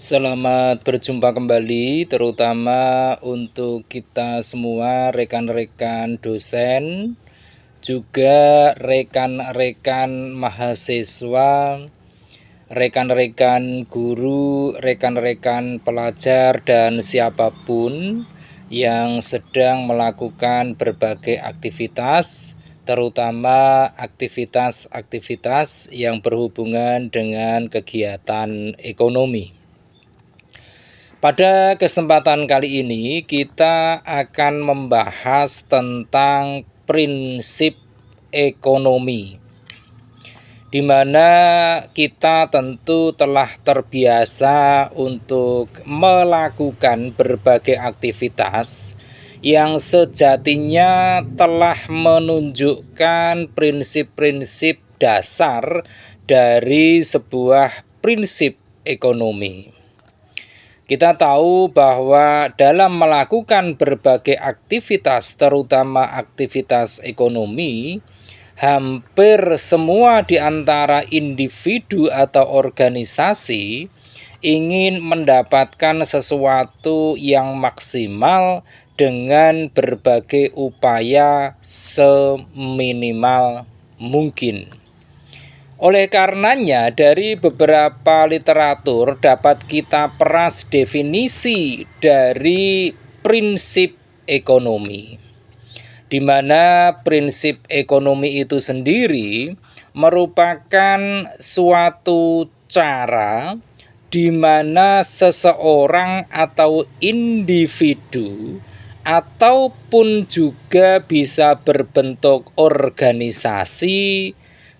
Selamat berjumpa kembali, terutama untuk kita semua rekan-rekan dosen, juga rekan-rekan mahasiswa, rekan-rekan guru, rekan-rekan pelajar, dan siapapun yang sedang melakukan berbagai aktivitas, terutama aktivitas-aktivitas yang berhubungan dengan kegiatan ekonomi. Pada kesempatan kali ini kita akan membahas tentang prinsip ekonomi, di mana kita tentu telah terbiasa untuk melakukan berbagai aktivitas yang sejatinya telah menunjukkan prinsip-prinsip dasar dari sebuah prinsip ekonomi. Kita tahu bahwa dalam melakukan berbagai aktivitas, terutama aktivitas ekonomi, hampir semua di antara individu atau organisasi ingin mendapatkan sesuatu yang maksimal dengan berbagai upaya seminimal mungkin. Oleh karenanya, dari beberapa literatur dapat kita peras definisi dari prinsip ekonomi, di mana prinsip ekonomi itu sendiri merupakan suatu cara di mana seseorang atau individu ataupun juga bisa berbentuk organisasi,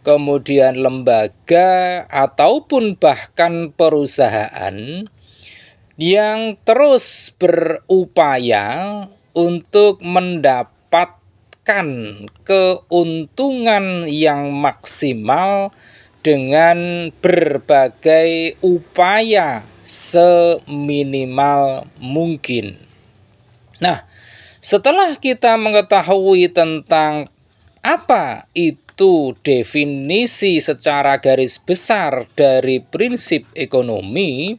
kemudian lembaga ataupun bahkan perusahaan yang terus berupaya untuk mendapatkan keuntungan yang maksimal dengan berbagai upaya seminimal mungkin. Nah, setelah kita mengetahui tentang apa itu definisi secara garis besar dari prinsip ekonomi,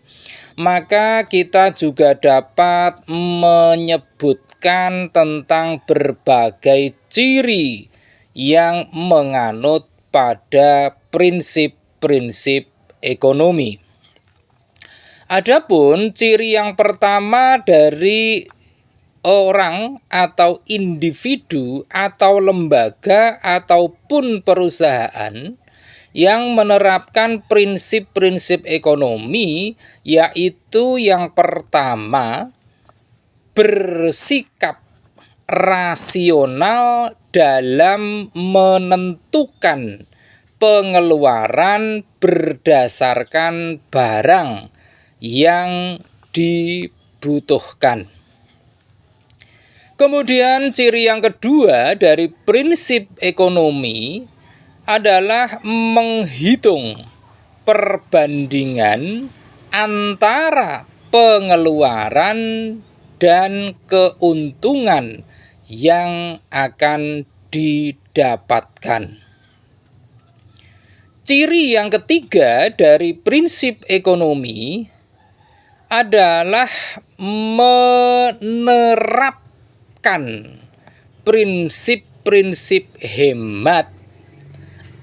maka kita juga dapat menyebutkan tentang berbagai ciri yang menganut pada prinsip-prinsip ekonomi. Adapun ciri yang pertama dari orang atau individu atau lembaga ataupun perusahaan yang menerapkan prinsip-prinsip ekonomi, yaitu yang pertama, bersikap rasional dalam menentukan pengeluaran berdasarkan barang yang dibutuhkan. Kemudian ciri yang kedua dari prinsip ekonomi adalah menghitung perbandingan antara pengeluaran dan keuntungan yang akan didapatkan. Ciri yang ketiga dari prinsip ekonomi adalah menerapkan prinsip-prinsip hemat.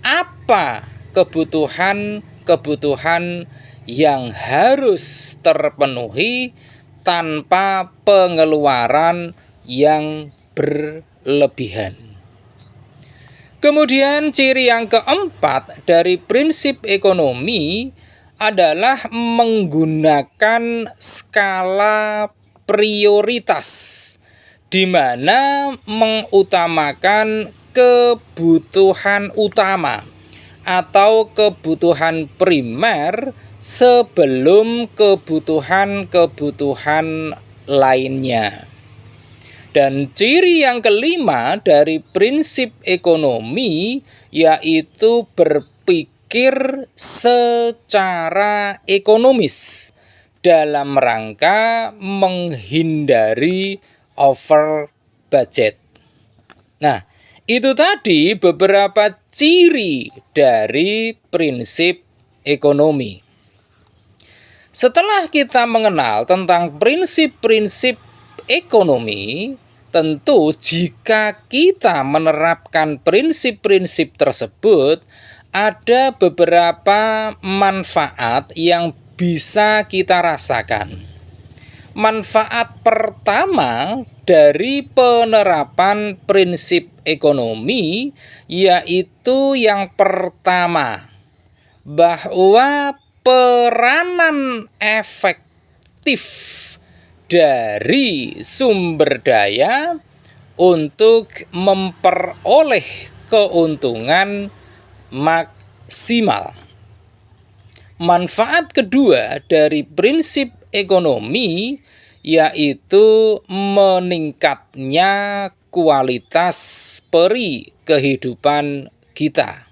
Apa kebutuhan-kebutuhan yang harus terpenuhi tanpa pengeluaran yang berlebihan. Kemudian ciri yang keempat dari prinsip ekonomi adalah menggunakan skala prioritas, di mana mengutamakan kebutuhan utama atau kebutuhan primer sebelum kebutuhan-kebutuhan lainnya. Dan ciri yang kelima dari prinsip ekonomi yaitu berpikir secara ekonomis dalam rangka menghindari over budget. Nah, itu tadi beberapa ciri dari prinsip ekonomi. Setelah kita mengenal tentang prinsip-prinsip ekonomi, tentu jika kita menerapkan prinsip-prinsip tersebut, ada beberapa manfaat yang bisa kita rasakan. Manfaat pertama dari penerapan prinsip ekonomi yaitu yang pertama, bahwa peranan efektif dari sumber daya untuk memperoleh keuntungan maksimal. Manfaat kedua dari prinsip ekonomi yaitu meningkatnya kualitas peri kehidupan kita.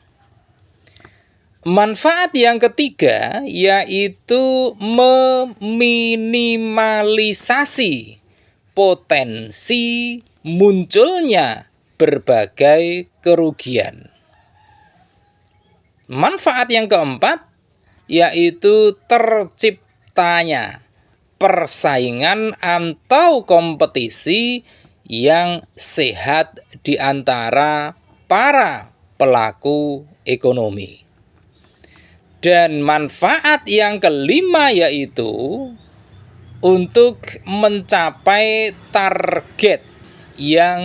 Manfaat yang ketiga yaitu meminimalisasi potensi munculnya berbagai kerugian. Manfaat yang keempat yaitu terciptanya persaingan atau kompetisi yang sehat di antara para pelaku ekonomi. Dan manfaat yang kelima yaitu untuk mencapai target yang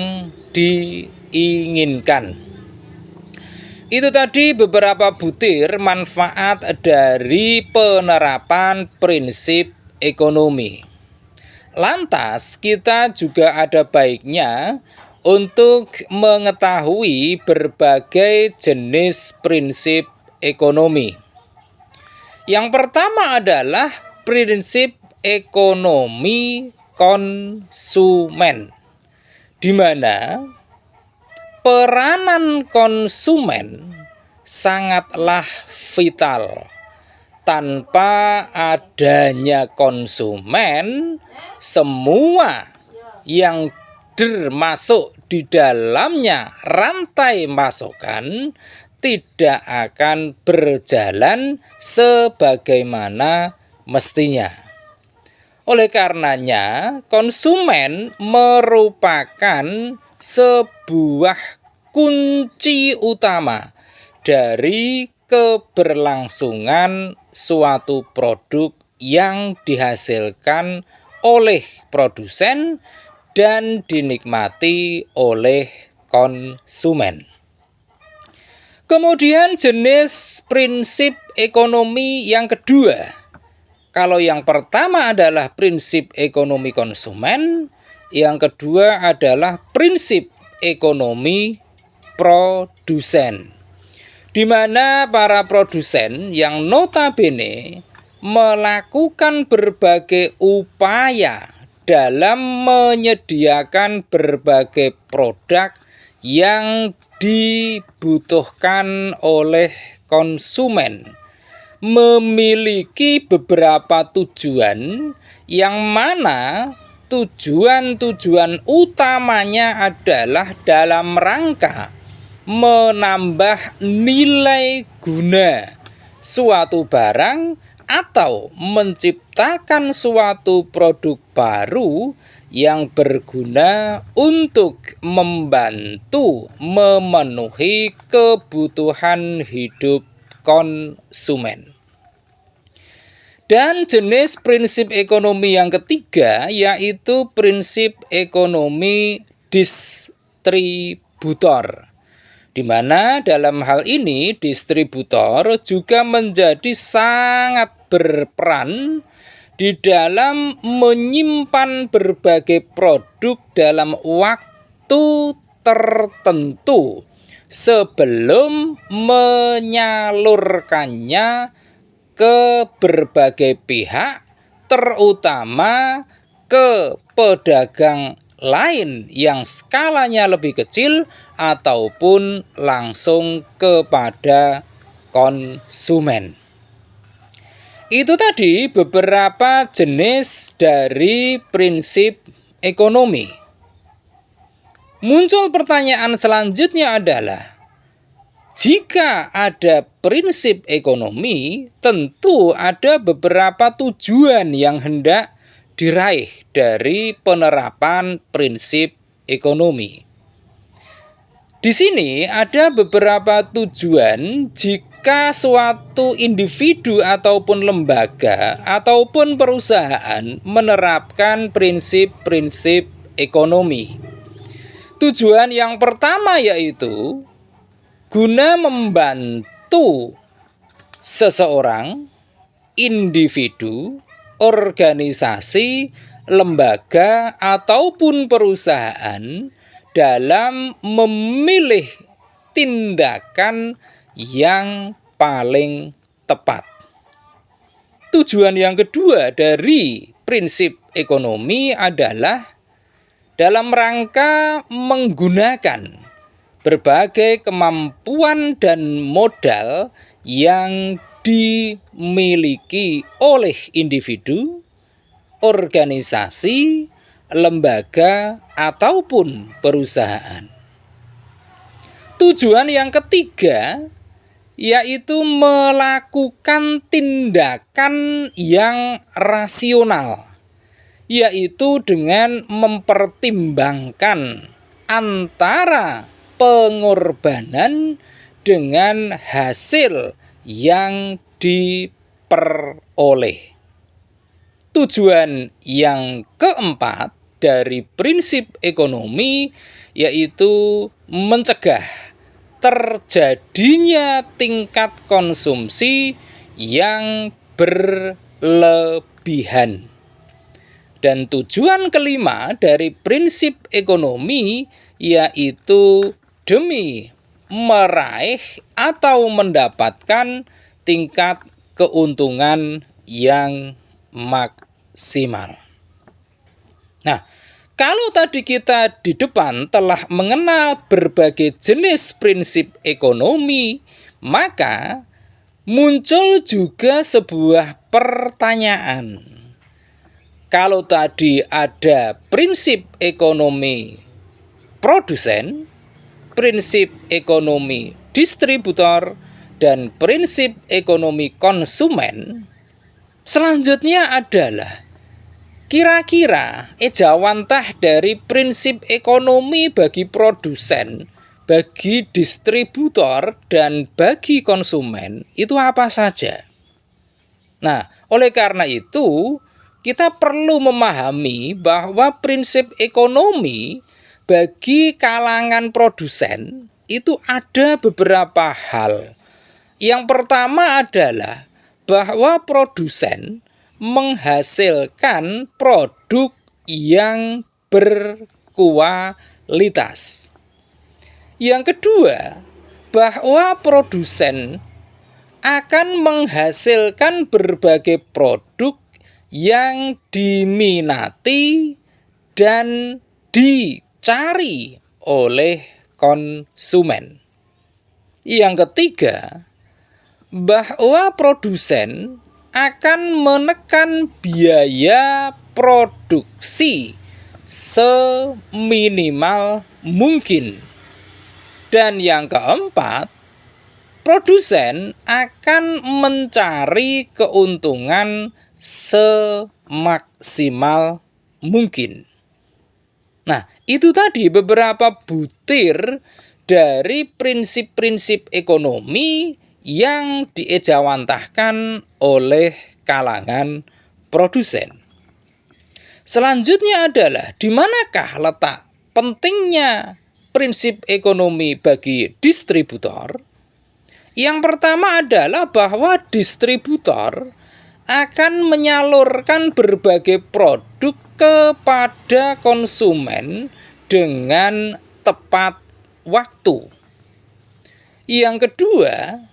diinginkan. Itu tadi beberapa butir manfaat dari penerapan prinsip ekonomi. Lantas kita juga ada baiknya untuk mengetahui berbagai jenis prinsip ekonomi. Yang pertama adalah prinsip ekonomi konsumen, di mana peranan konsumen sangatlah vital. Tanpa adanya konsumen, semua yang termasuk di dalamnya rantai pasokan tidak akan berjalan sebagaimana mestinya. Oleh karenanya, konsumen merupakan sebuah kunci utama dari keberlangsungan suatu produk yang dihasilkan oleh produsen dan dinikmati oleh konsumen. Kemudian jenis prinsip ekonomi yang kedua. Kalau yang pertama adalah prinsip ekonomi konsumen, yang kedua adalah prinsip ekonomi produsen, di mana para produsen yang notabene melakukan berbagai upaya dalam menyediakan berbagai produk yang dibutuhkan oleh konsumen, memiliki beberapa tujuan yang mana tujuan-tujuan utamanya adalah dalam rangka menambah nilai guna suatu barang atau menciptakan suatu produk baru yang berguna untuk membantu memenuhi kebutuhan hidup konsumen. Dan jenis prinsip ekonomi yang ketiga yaitu prinsip ekonomi distributor, di mana dalam hal ini distributor juga menjadi sangat berperan di dalam menyimpan berbagai produk dalam waktu tertentu sebelum menyalurkannya ke berbagai pihak, terutama ke pedagang lain yang skalanya lebih kecil ataupun langsung kepada konsumen. Itu tadi beberapa jenis dari prinsip ekonomi. Muncul pertanyaan selanjutnya adalah, Jika ada prinsip ekonomi, tentu ada beberapa tujuan yang hendak diraih dari penerapan prinsip ekonomi. Di sini ada beberapa tujuan jika suatu individu ataupun lembaga ataupun perusahaan menerapkan prinsip-prinsip ekonomi. Tujuan yang pertama yaitu guna membantu seseorang, individu, organisasi, lembaga, ataupun perusahaan dalam memilih tindakan yang paling tepat. Tujuan yang kedua dari prinsip ekonomi adalah dalam rangka menggunakan berbagai kemampuan dan modal yang dimiliki oleh individu, organisasi, lembaga, ataupun perusahaan. Tujuan yang ketiga yaitu melakukan tindakan yang rasional, yaitu dengan mempertimbangkan antara pengorbanan dengan hasil yang diperoleh. Tujuan yang keempat dari prinsip ekonomi yaitu mencegah terjadinya tingkat konsumsi yang berlebihan. Dan tujuan kelima dari prinsip ekonomi yaitu demi meraih atau mendapatkan tingkat keuntungan yang maksimal. Nah, kalau tadi kita di depan telah mengenal berbagai jenis prinsip ekonomi, maka muncul juga sebuah pertanyaan. Kalau tadi ada prinsip ekonomi produsen, prinsip ekonomi distributor, dan prinsip ekonomi konsumen, selanjutnya adalah kira-kira ejawantah dari prinsip ekonomi bagi produsen, bagi distributor, dan bagi konsumen itu apa saja? Nah, oleh karena itu kita perlu memahami bahwa prinsip ekonomi bagi kalangan produsen itu ada beberapa hal. Yang pertama adalah bahwa produsen menghasilkan produk yang berkualitas. Yang kedua, bahwa produsen akan menghasilkan berbagai produk yang diminati dan dicari oleh konsumen. Yang ketiga, bahwa produsen akan menekan biaya produksi seminimal mungkin. Dan yang keempat, produsen akan mencari keuntungan semaksimal mungkin. Nah, itu tadi beberapa butir dari prinsip-prinsip ekonomi yang diejawantahkan oleh kalangan produsen. Selanjutnya adalah di manakah letak pentingnya prinsip ekonomi bagi distributor? Yang pertama adalah bahwa distributor akan menyalurkan berbagai produk kepada konsumen dengan tepat waktu. Yang kedua,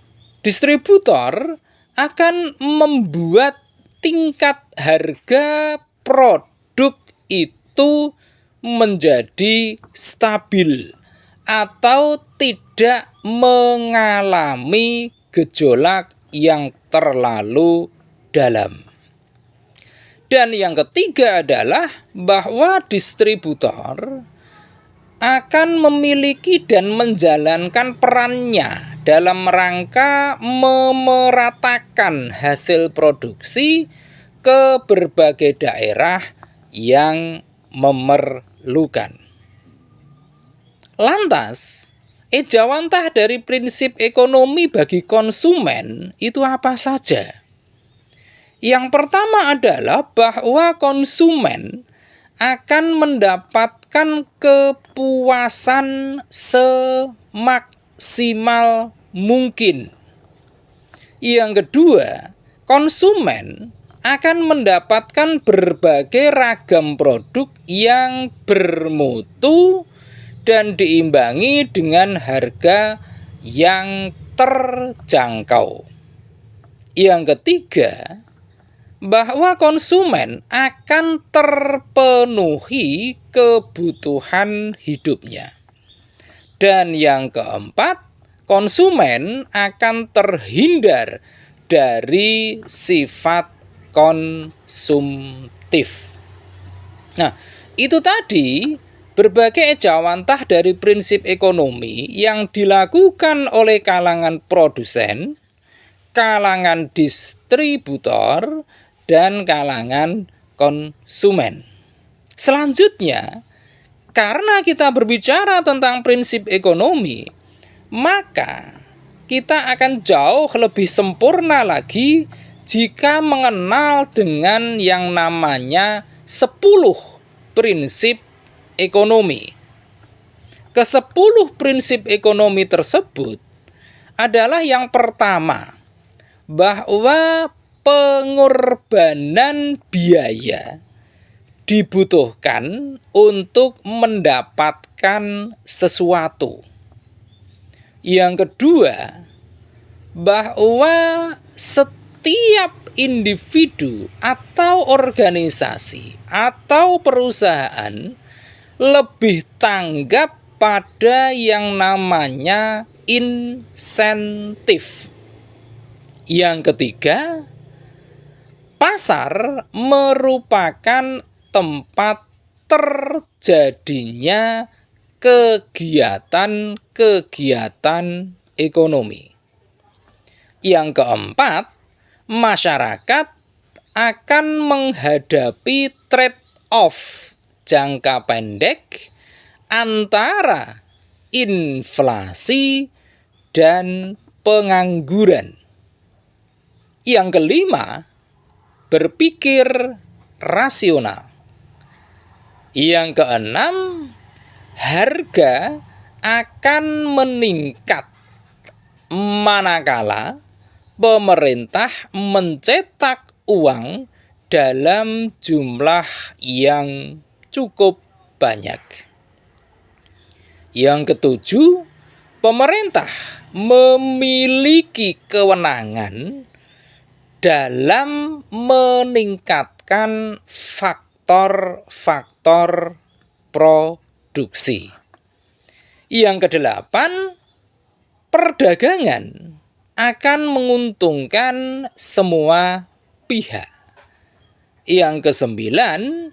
distributor akan membuat tingkat harga produk itu menjadi stabil atau tidak mengalami gejolak yang terlalu dalam. Dan yang ketiga adalah bahwa distributor akan memiliki dan menjalankan perannya dalam rangka memeratakan hasil produksi ke berbagai daerah yang memerlukan. Lantas, ejawantah dari prinsip ekonomi bagi konsumen itu apa saja? Yang pertama adalah bahwa konsumen akan mendapatkan kepuasan semaksimal mungkin. Yang kedua, konsumen akan mendapatkan berbagai ragam produk yang bermutu dan diimbangi dengan harga yang terjangkau. Yang ketiga, bahwa konsumen akan terpenuhi kebutuhan hidupnya. Dan yang keempat, konsumen akan terhindar dari sifat konsumtif. Nah, itu tadi berbagai ejawantah dari prinsip ekonomi yang dilakukan oleh kalangan produsen, kalangan distributor, dan kalangan konsumen. Selanjutnya, karena kita berbicara tentang prinsip ekonomi, maka kita akan jauh lebih sempurna lagi jika mengenal dengan yang namanya 10 prinsip ekonomi. Ke-10 prinsip ekonomi tersebut adalah yang pertama, bahwa pengorbanan biaya dibutuhkan untuk mendapatkan sesuatu. Yang kedua, bahwa setiap individu atau organisasi atau perusahaan lebih tanggap pada yang namanya insentif. Yang ketiga, pasar merupakan tempat terjadinya kegiatan-kegiatan ekonomi. Yang keempat, masyarakat akan menghadapi trade-off jangka pendek antara inflasi dan pengangguran. Yang kelima, berpikir rasional. Yang keenam, harga akan meningkat manakala pemerintah mencetak uang dalam jumlah yang cukup banyak. Yang ketujuh, pemerintah memiliki kewenangan dalam meningkatkan faktor-faktor produksi. Yang kedelapan, perdagangan akan menguntungkan semua pihak. Yang kesembilan,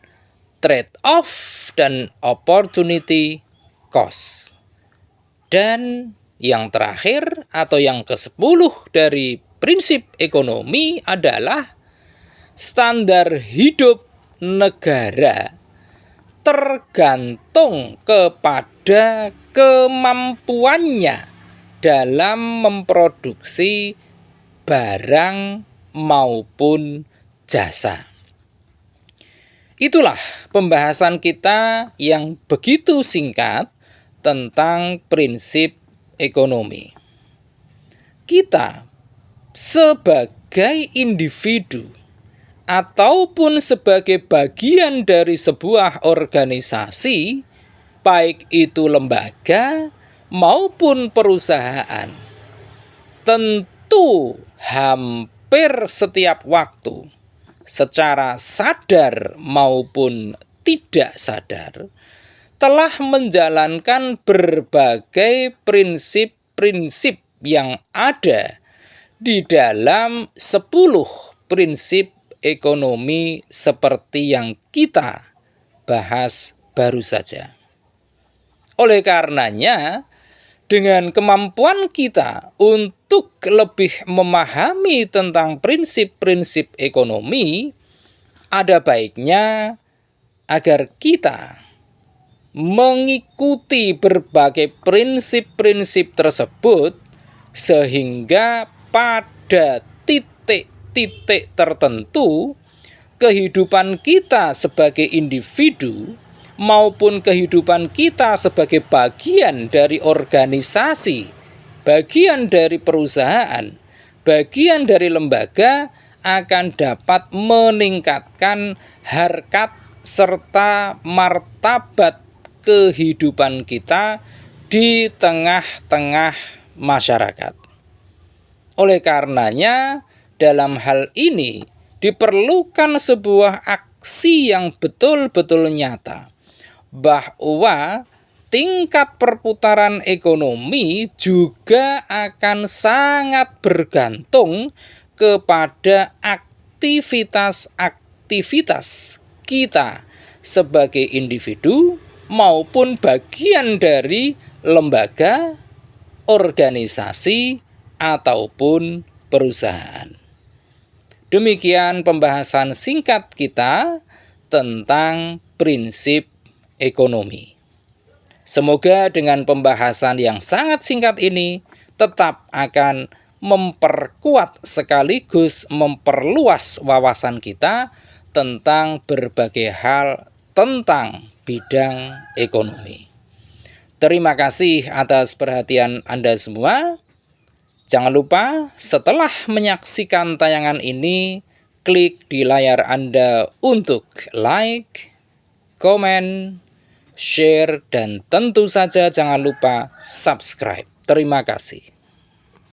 trade-off dan opportunity cost. Dan yang terakhir atau yang ke-10 dari prinsip ekonomi adalah standar hidup negara tergantung kepada kemampuannya dalam memproduksi barang maupun jasa. Itulah pembahasan kita yang begitu singkat tentang prinsip ekonomi. Kita sebagai individu ataupun sebagai bagian dari sebuah organisasi, baik itu lembaga maupun perusahaan, tentu hampir setiap waktu, secara sadar maupun tidak sadar, telah menjalankan berbagai prinsip-prinsip yang ada di dalam 10 prinsip ekonomi seperti yang kita bahas baru saja. Oleh karenanya, dengan kemampuan kita untuk lebih memahami tentang prinsip-prinsip ekonomi, ada baiknya agar kita mengikuti berbagai prinsip-prinsip tersebut, sehingga pada titik-titik tertentu kehidupan kita sebagai individu maupun kehidupan kita sebagai bagian dari organisasi, bagian dari perusahaan, bagian dari lembaga akan dapat meningkatkan harkat serta martabat kehidupan kita di tengah-tengah masyarakat. Oleh karenanya, dalam hal ini diperlukan sebuah aksi yang betul-betul nyata, bahwa tingkat perputaran ekonomi juga akan sangat bergantung kepada aktivitas-aktivitas kita sebagai individu maupun bagian dari lembaga, organisasi, ataupun perusahaan. Demikian pembahasan singkat kita tentang prinsip ekonomi. Semoga dengan pembahasan yang sangat singkat ini tetap akan memperkuat sekaligus memperluas wawasan kita tentang berbagai hal tentang bidang ekonomi. Terima kasih atas perhatian Anda semua. Jangan lupa setelah menyaksikan tayangan ini, klik di layar Anda untuk like, komen, share, dan tentu saja jangan lupa subscribe. Terima kasih.